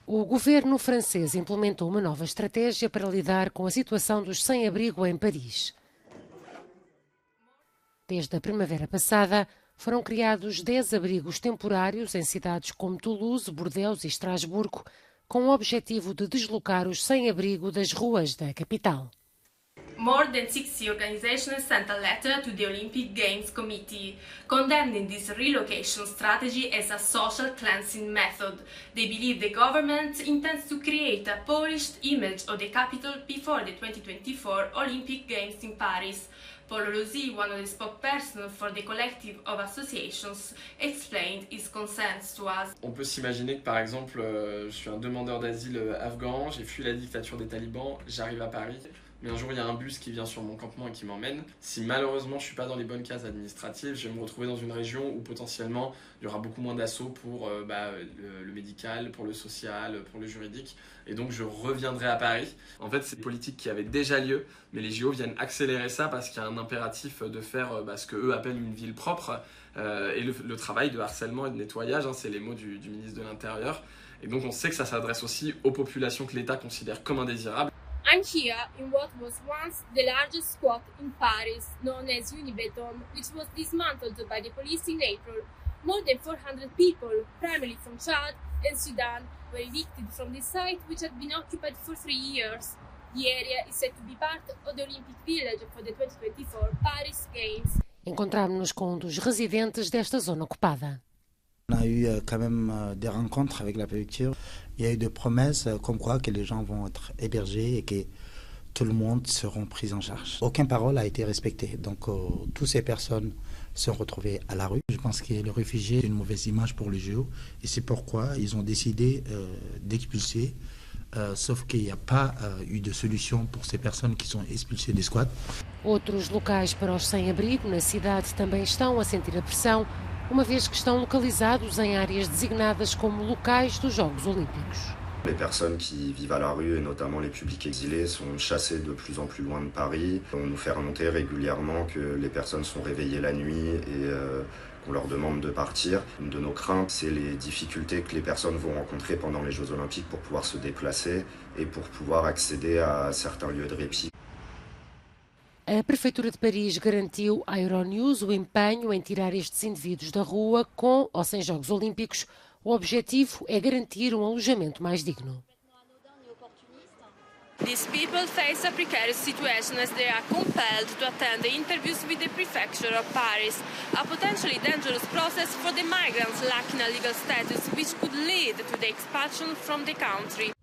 O governo francês implementou uma nova estratégia para lidar com a situação dos sem-abrigo em Paris. Desde a primavera passada, foram criados 10 abrigos temporários em cidades como Toulouse, Bordeaux e Estrasburgo, com o objetivo de deslocar os sem-abrigo das ruas da capital. More than 60 organizations sent a letter to the Olympic Games Committee, condemning this relocation strategy as a social cleansing method. They believe the government intends to create a polished image of the capital before the 2024 Olympic Games in Paris. Paul Olosi, one of the spokespersons for the collective of associations, explained his concerns to us. On peut s'imaginer que par exemple, je suis un demandeur d'asile afghan, j'ai fui la dictature des talibans, j'arrive à Paris. Mais un jour, il y a un bus qui vient sur mon campement et qui m'emmène. Si malheureusement, je ne suis pas dans les bonnes cases administratives, je vais me retrouver dans une région où potentiellement, il y aura beaucoup moins d'assauts pour le médical, pour le social, pour le juridique. Et donc, je reviendrai à Paris. En fait, c'est une politique qui avait déjà lieu, mais les JO viennent accélérer ça parce qu'il y a un impératif de faire ce qu'eux appellent une ville propre. Et le travail de harcèlement et de nettoyage, c'est les mots du ministre de l'Intérieur. Et donc, on sait que ça s'adresse aussi aux populations que l'État considère comme indésirables. I'm here in what was once the largest squat in Paris, known as Unibeton, which was dismantled by the police in April. More than 400 people, primarily from Chad and Sudan, were evicted from this site, which had been occupied for 3 years. The area is said to be part of the Olympic Village for the 2024 Paris Games. Encontramos-nos com um dos residentes desta zona ocupada. On a eu quand même des rencontres avec la préfecture. Il y a eu des promesses comme quoi que les gens vont être hébergés et que tout le monde seront pris en charge. Aucune parole a été respectée. Donc toutes ces personnes se sont retrouvées à la rue. Je pense que le réfugié est une mauvaise image pour les JO et c'est pourquoi ils ont décidé d'expulser. Sauf qu'il n'y a pas eu de solution pour ces personnes qui sont expulsées des squats. Outros locais para os sem-abrigo na cidade também estão a sentir a pressão, uma vez que estão localizados em áreas designadas como locais dos Jogos Olímpicos. Les personnes qui vivent à la rue, et notamment les publics exilés, sont chassées de plus en plus loin de Paris. On nous fait remonter régulièrement que les personnes sont réveillées la nuit et qu'on leur demande de partir. Une de nos craintes, c'est les difficultés que les personnes vont rencontrer pendant les Jeux Olympiques pour pouvoir se déplacer et pour pouvoir accéder à certains lieux de répit. A Prefeitura de Paris garantiu à Euronews o empenho em tirar estes indivíduos da rua com ou sem Jogos Olímpicos. O objetivo é garantir um alojamento mais digno. These people face a precarious situation as they are compelled to attend the interviews with the prefecture of Paris, a potentially dangerous process for the migrants lacking a legal status which could lead to the expulsion from the country.